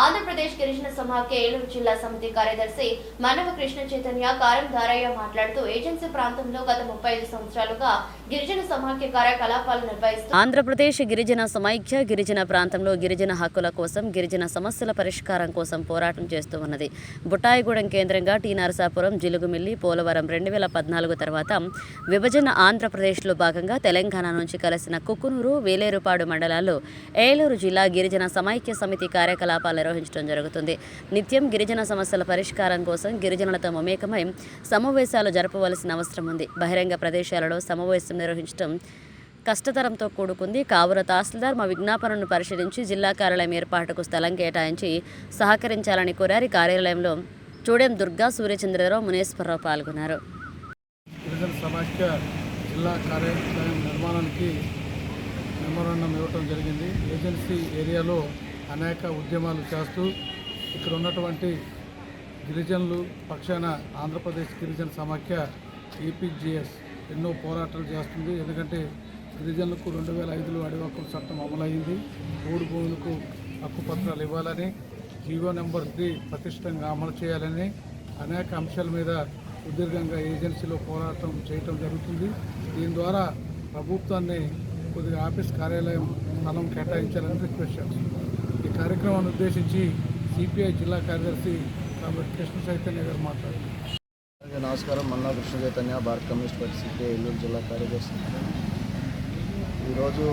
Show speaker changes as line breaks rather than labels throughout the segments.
ఆంధ్రప్రదేశ్ గిరిజన సమాఖ్య ఏలూరు జిల్లా సమితి కార్యదర్శి మనవ కృష్ణ చైతన్య కారం దారయ్య మాట్లాడుతూ ఏజెన్సీ ప్రాంతంలో గత 35 సంవత్సరాలుగా గిరిజన సమాఖ్య కార్యకలాపాలు నిర్వహిస్తూ
ఆంధ్రప్రదేశ్ గిరిజన సమైక్య గిరిజన ప్రాంతంలో గిరిజన హక్కుల కోసం గిరిజన సమస్యల పరిష్కారం కోసం పోరాటం చేస్తూ ఉన్నది. బుట్టాయిగూడెం కేంద్రంగా టీ నరసాపురం, జిలుగుమిల్లి, పోలవరం 2014 తర్వాత విభజన ఆంధ్రప్రదేశ్లో భాగంగా తెలంగాణ నుంచి కలిసిన కుకునూరు, వేలేరుపాడు మండలాల్లో ఏలూరు జిల్లా గిరిజన సమైక్య సమితి కార్యకలాపాలు నిర్వహించడం జరుగుతుంది. నిత్యం గిరిజన సమస్యల పరిష్కారం కోసం గిరిజనులతో మమేకమై సమావేశాలు జరపవలసిన అవసరం ఉంది. బహిరంగ ప్రదేశాలలో సమావేశం నిర్వహించడం కష్టతరంతో కూడుకుంది. కావున తహసీల్దార్ మా విజ్ఞాపనను పరిశీలించి జిల్లా కార్యాలయం ఏర్పాటుకు స్థలం కేటాయించి సహకరించాలని కోరారు. కార్యాలయంలో చూడెం దుర్గా, సూర్యచంద్రరావు, మునేశ్వరరావు పాల్గొన్నారు.
గిరిజన సమాఖ్య జిల్లా కార్యాలయం నిర్మాణానికి మెమోరాండం ఇవ్వటం జరిగింది. ఏజెన్సీ ఏరియాలో అనేక ఉద్యమాలు చేస్తూ ఇక్కడ ఉన్నటువంటి గిరిజనులు పక్షాన ఆంధ్రప్రదేశ్ గిరిజన సమాఖ్య EPGS ఎన్నో పోరాటాలు చేస్తుంది. ఎందుకంటే గిరిజనులకు 2005లో అడవి హక్కుల చట్టం అమలైంది. మూడు భూములకు హక్కు పత్రాలు ఇవ్వాలని, జీవో నెంబర్ 3 పటిష్టంగా అమలు చేయాలని అనేక అంశాల మీద సుదీర్ఘంగా ఏజెన్సీలో పోరాటం చేయటం జరుగుతుంది. దీని ద్వారా ప్రభుత్వాన్ని కొద్దిగా ఆఫీస్ కార్యాలయం స్థలం కేటాయించాలని రిక్వెస్ట్ చేస్తుంది. ఈ కార్యక్రమాన్ని ఉద్దేశించి CPI జిల్లా కార్యదర్శి కృష్ణ చైతన్య గారు మాట్లాడారు.
నమస్కారం. మన్నా కృష్ణ చైతన్య, భారత కమ్యూనిస్ట్ పార్టీ CPI ఏలూరు జిల్లా కార్యదర్శి. ఈరోజు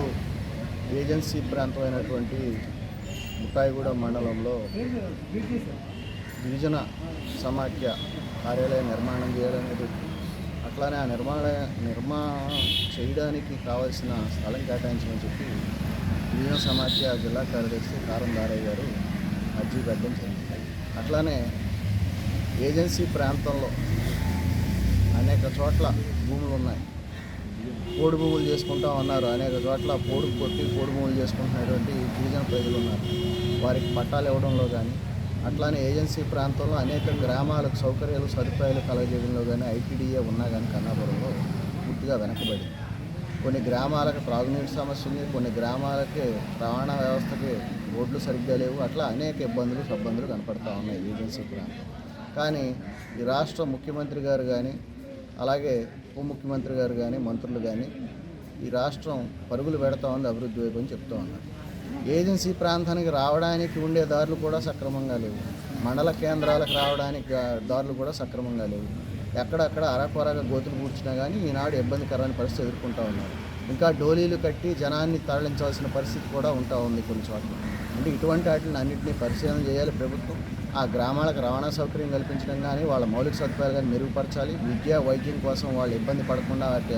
ఏజెన్సీ ప్రాంతమైనటువంటి బుట్టాయిగూడెం మండలంలో గిరిజన సమాఖ్య కార్యాలయం నిర్మాణం చేయాలనేది, అట్లానే ఆ నిర్మాణం చేయడానికి కావాల్సిన స్థలం కేటాయించమని చెప్పి గిరిజన సమాఖ్య జిల్లా కార్యదర్శి కారం దారయ్య గారు అర్జీ పెట్టడం జరిగింది. అట్లానే ఏజెన్సీ ప్రాంతంలో అనేక చోట్ల భూములు ఉన్నాయి. పోడు భూములు చేసుకుంటా ఉన్నారు. అనేక చోట్ల పోడు భూములు చేసుకుంటున్నటువంటి గిరిజన ప్రజలు ఉన్నారు. వారికి పట్టాలు ఇవ్వడంలో కానీ, అట్లానే ఏజెన్సీ ప్రాంతంలో అనేక గ్రామాలకు సౌకర్యాలు, సదుపాయాలు కలగజేయడంలో కానీ ITDA ఉన్నా కానీ కన్నాపురంలో పూర్తిగా వెనకబడింది. కొన్ని గ్రామాలకు త్రాగునీటి సమస్య ఉంది, కొన్ని గ్రామాలకి రవాణా వ్యవస్థకి రోడ్లు సరిగ్గా లేవు. అట్లా అనేక ఇబ్బందులు కనపడతా ఉన్నాయి ఏజెన్సీ ప్రాంతం. కానీ ఈ రాష్ట్ర ముఖ్యమంత్రి గారు కానీ, అలాగే ఉప ముఖ్యమంత్రి గారు కానీ, మంత్రులు కానీ ఈ రాష్ట్రం పరుగులు పెడతా ఉంది అభివృద్ధి వైపు అని చెప్తూ ఉన్నారు. ఏజెన్సీ ప్రాంతానికి రావడానికి ఉండే దారులు కూడా సక్రమంగా లేవు. మండల కేంద్రాలకు రావడానికి దారులు కూడా సక్రమంగా లేవు. ఎక్కడక్కడ అరకొరగా గోతులు కూర్చున్నా కానీ ఈనాడు ఇబ్బందికరమైన పరిస్థితి ఎదుర్కొంటూ ఉన్నారు. ఇంకా డోలీలు కట్టి జనాన్ని తరలించాల్సిన పరిస్థితి కూడా ఉంటా ఉంది కొన్ని చోట్ల. అంటే ఇటువంటి వాటిని అన్నింటినీ పరిశీలన చేయాలి ప్రభుత్వం. ఆ గ్రామాలకు రవాణా సౌకర్యం కల్పించడం కానీ, వాళ్ళ మౌలిక సదుపాయాలు కానీ మెరుగుపరచాలి. విద్య, వైద్యం కోసం వాళ్ళు ఇబ్బంది పడకుండా వాటి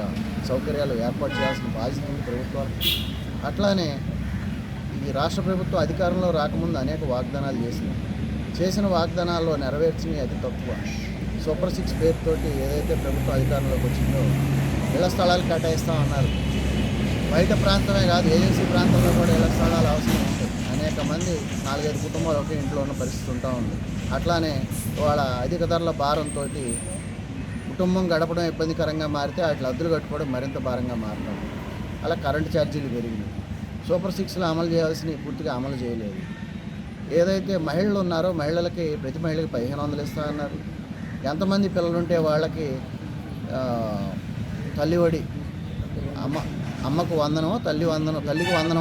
సౌకర్యాలు ఏర్పాటు చేయాల్సిన బాధ్యత ఉంది ప్రభుత్వాలు. అట్లానే ఈ రాష్ట్ర ప్రభుత్వం అధికారంలో రాకముందు అనేక వాగ్దానాలు చేసిన వాగ్దానాల్లో నెరవేర్చినవి అతి తక్కువ. సూపర్ 6 పేరుతోటి ఏదైతే ప్రభుత్వం అధికారంలోకి వచ్చిందో ఇళ్ల స్థలాలు కేటాయిస్తామన్నారు. బయట ప్రాంతమే కాదు, ఏజెన్సీ ప్రాంతంలో కూడా ఇళ్ల స్థలాలు అవసరం ఉంటుంది. అనేక మంది 4-5 కుటుంబాలు ఒకే ఇంట్లో ఉన్న పరిస్థితి ఉంటా ఉంది. అట్లానే వాళ్ళ అధిక ధరల భారంతో కుటుంబం గడపడం ఇబ్బందికరంగా మారితే వాటి అద్దెలు కట్టుకోవడం మరింత భారంగా మారుతాం. అలా కరెంటు ఛార్జీలు పెరిగినాయి. సూపర్ 6లో అమలు చేయాల్సినవి పూర్తిగా అమలు చేయలేదు. ఏదైతే మహిళలు ఉన్నారో మహిళలకి ప్రతి మహిళకి 1500 ఇస్తా అన్నారు. ఎంతమంది పిల్లలుంటే వాళ్ళకి తల్లి ఒడి, అమ్మకు వందనం, తల్లికి వందనం